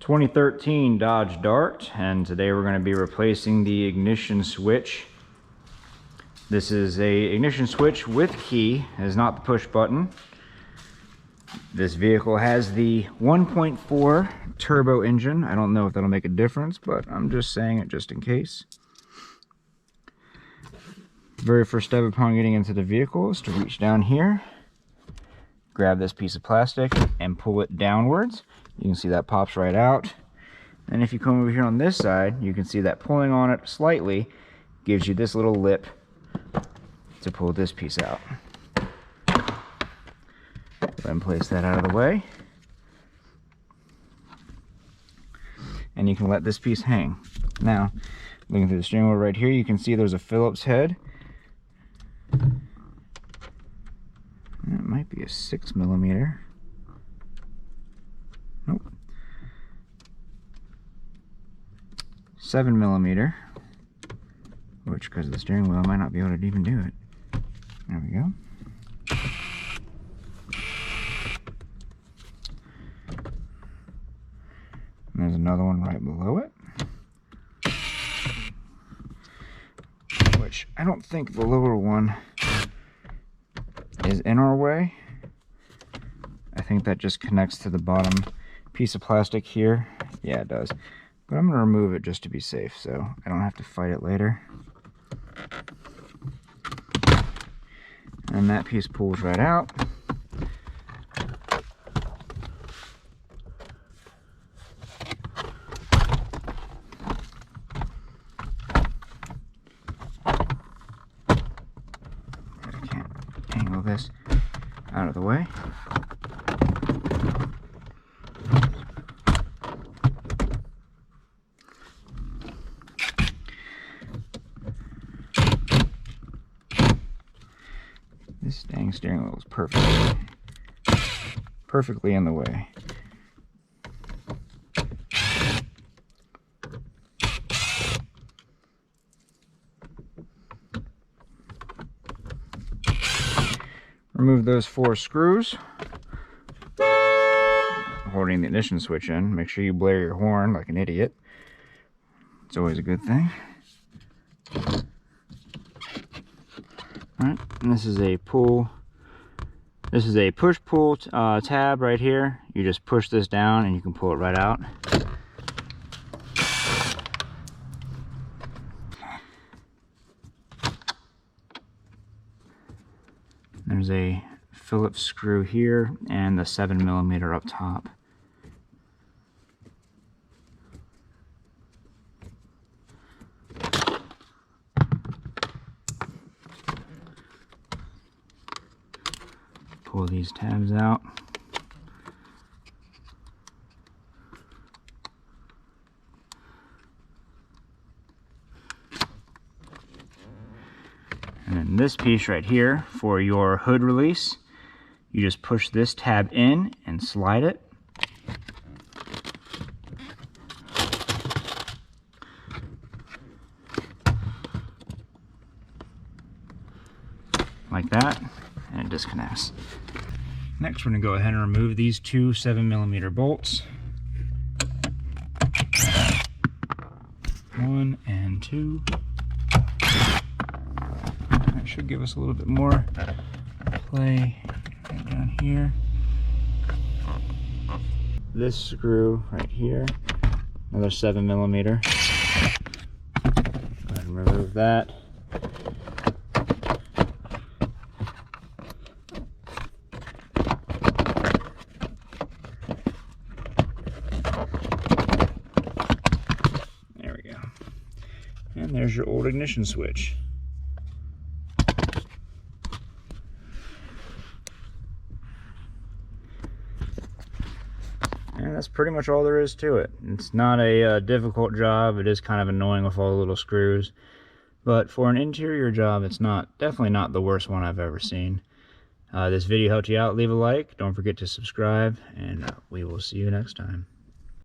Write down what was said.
2013 Dodge Dart, and today we're going to be replacing the ignition switch. This is a ignition switch with key, it is not the push button. This vehicle has the 1.4 turbo engine. I don't know if that'll make a difference, but I'm just saying it just in case. Very first step upon getting into the vehicle is to reach down here, grab this piece of plastic and pull it downwards. You can see that pops right out. And if you come over here on this side, you can see that pulling on it slightly gives you this little lip to pull this piece out. Go ahead and place that out of the way. And you can let this piece hang. Now, looking through the steering wheel right here, you can see there's a Phillips head. It might be a 6mm. Nope. 7mm, which because of the steering wheel I might not be able to even do it. There we go. And there's another one right below it, which I don't think the lower one is in our way. I think that just connects to the bottom piece of plastic here. Yeah, it does. But I'm going to remove it just to be safe, so I don't have to fight it later. And that piece pulls right out. I can't angle this out of the way. This dang steering wheel is perfectly in the way. Remove those 4 screws holding the ignition switch in. Make sure you blare your horn like an idiot. It's always a good thing. Alright, and this is a push-pull tab right here. You just push this down and you can pull it right out. There's a Phillips screw here and the 7mm up top. Pull these tabs out. And then this piece right here for your hood release, you just push this tab in and slide it. Like that, and it disconnects. Next, we're going to go ahead and remove these 2 7mm bolts. 1 and 2. That should give us a little bit more play right down here. This screw right here, another 7mm. Go ahead and remove that. And there's your old ignition switch. And that's pretty much all there is to it. It's not a difficult job. It is kind of annoying with all the little screws. But for an interior job, it's definitely not the worst one I've ever seen. This video helped you out. Leave a like. Don't forget to subscribe. And we will see you next time.